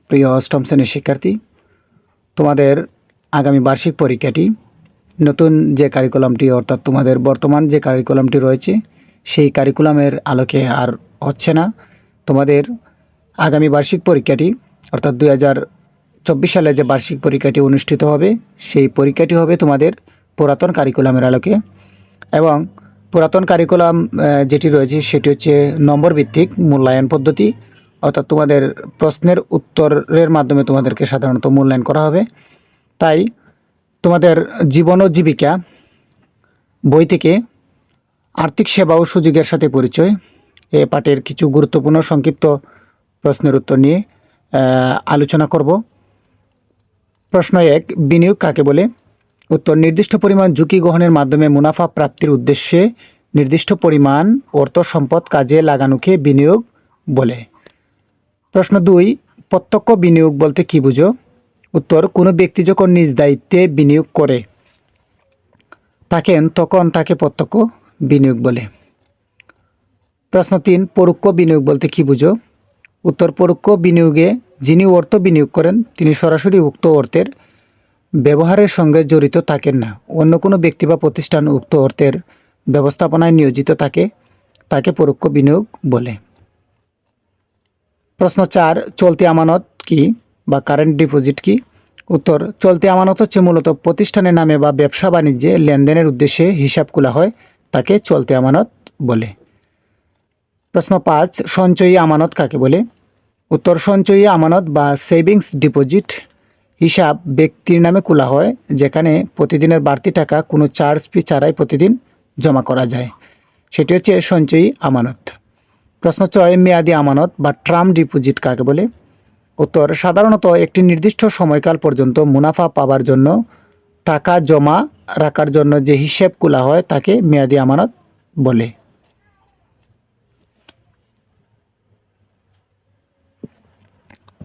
প্রিয় অষ্টম শ্রেণীর শিক্ষার্থী, তোমাদের আগামী বার্ষিক পরীক্ষাটি নতুন যে কারিকুলামটি অর্থাৎ তোমাদের বর্তমান যে কারিকুলামটি রয়েছে সেই কারিকুলামের আলোকে আর হচ্ছে না। তোমাদের আগামী বার্ষিক পরীক্ষাটি অর্থাৎ 2024 সালে যে বার্ষিক পরীক্ষাটি অনুষ্ঠিত হবে সেই পরীক্ষাটি হবে তোমাদের পুরাতন কারিকুলামের আলোকে। এবং পুরাতন কারিকুলাম যেটি রয়েছে সেটি হচ্ছে নম্বর ভিত্তিক মূল্যায়ন পদ্ধতি, অর্থাৎ তোমাদের প্রশ্নের উত্তরের মাধ্যমে তোমাদেরকে সাধারণত মূল্যায়ন করা হবে। তাই তোমাদের জীবন ও জীবিকা বই থেকে আর্থিক সেবা ও সুযোগের সাথে পরিচয় এ পাঠের কিছু গুরুত্বপূর্ণ সংক্ষিপ্ত প্রশ্নের উত্তর নিয়ে আলোচনা করব। প্রশ্ন 1, বিনিয়োগ কাকে বলে? উত্তর, নির্দিষ্ট পরিমাণ ঝুঁকি গ্রহণের মাধ্যমে মুনাফা প্রাপ্তির উদ্দেশ্যে নির্দিষ্ট পরিমাণ অর্থ সম্পদ কাজে লাগানোকে বিনিয়োগ বলে। প্রশ্ন 2, প্রত্যক্ষ বিনিয়োগ বলতে কী বুঝো? উত্তর, কোনো ব্যক্তি যখন নিজ দায়িত্বে বিনিয়োগ করে থাকেন তখন তাকে প্রত্যক্ষ বিনিয়োগ বলে। প্রশ্ন 3, পরোক্ষ বিনিয়োগ বলতে কী বুঝো? উত্তর, পরোক্ষ বিনিয়োগে যিনি অর্থ বিনিয়োগ করেন তিনি সরাসরি উক্ত অর্থের ব্যবহারের সঙ্গে জড়িত থাকেন না, অন্য কোনো ব্যক্তি বা প্রতিষ্ঠান উক্ত অর্থের ব্যবস্থাপনায় নিয়োজিত থাকে, তাকে পরোক্ষ বিনিয়োগ বলে। প্রশ্ন 4, চলতি আমানত কি বা কারেন্ট ডিপোজিট কি? উত্তর, চলতি আমানত হচ্ছে মূলত প্রতিষ্ঠানের নামে বা ব্যবসা বাণিজ্যে লেনদেনের উদ্দেশ্যে হিসাব খোলা হয়, তাকে চলতি আমানত বলে। প্রশ্ন 5, সঞ্চয়ী আমানত কাকে বলে? উত্তর, সঞ্চয়ী আমানত বা সেভিংস ডিপোজিট হিসাব ব্যক্তির নামে খোলা হয় যেখানে প্রতিদিনের বাড়তি টাকা কোনো চার্জ ফি ছাড়াই প্রতিদিন জমা করা যায়, সেটি হচ্ছে সঞ্চয়ী আমানত। প্রশ্ন 6, মেয়াদি আমানত বা টার্ম ডিপোজিট কাকে বলে? উত্তর, সাধারণত একটি নির্দিষ্ট সময়কাল পর্যন্ত মুনাফা পাওয়ার জন্য টাকা জমা রাখার জন্য যে হিসাব খোলা হয় তাকে মেয়াদি আমানত বলে।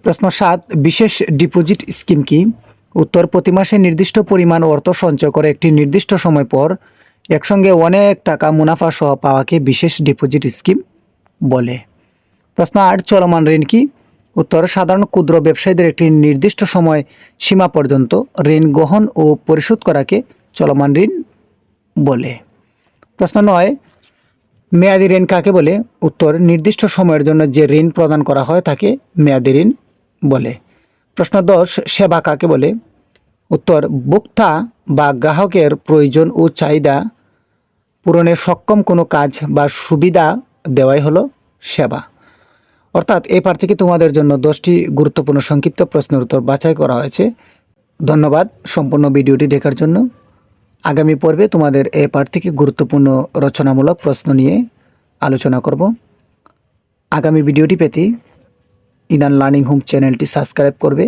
প্রশ্ন 7, বিশেষ ডিপোজিট স্কিম কি? উত্তর, প্রতি মাসে নির্দিষ্ট পরিমাণ অর্থ সঞ্চয় করে একটি নির্দিষ্ট সময় পর একসঙ্গে অনেক টাকা মুনাফা সহ পাওয়াকে বিশেষ ডিপোজিট স্কিম বলে। প্রশ্ন 8, চলমান ঋণ কি? উত্তর, সাধারণ ক্ষুদ্র ব্যবসায়ীদের একটি নির্দিষ্ট সময় সীমা পর্যন্ত ঋণ গ্রহণ ও পরিশোধ করাকে চলমান ঋণ বলে। প্রশ্ন 9, মেয়াদি ঋণ কাকে বলে? উত্তর, নির্দিষ্ট সময়ের জন্য যে ঋণ প্রদান করা হয় তাকে মেয়াদি ঋণ বলে। প্রশ্ন 10, সেবা কাকে বলে? উত্তর, ভোক্তা বা গ্রাহকের প্রয়োজন ও চাহিদা পূরণে সক্ষম কোনো কাজ বা সুবিধা দেওয়াই হলো সেবা। অর্থাৎ এই পাঠ থেকে তোমাদের জন্য 10টি গুরুত্বপূর্ণ সংক্ষিপ্ত প্রশ্নের উত্তর বাছাই করা হয়েছে। ধন্যবাদ সম্পূর্ণ ভিডিওটি দেখার জন্য। আগামী পর্বে তোমাদের এই পাঠ থেকে গুরুত্বপূর্ণ রচনামূলক প্রশ্ন নিয়ে আলোচনা করব। আগামী ভিডিওটি পেতে ইনান লার্নিং হোম চ্যানেলটি সাবস্ক্রাইব করবে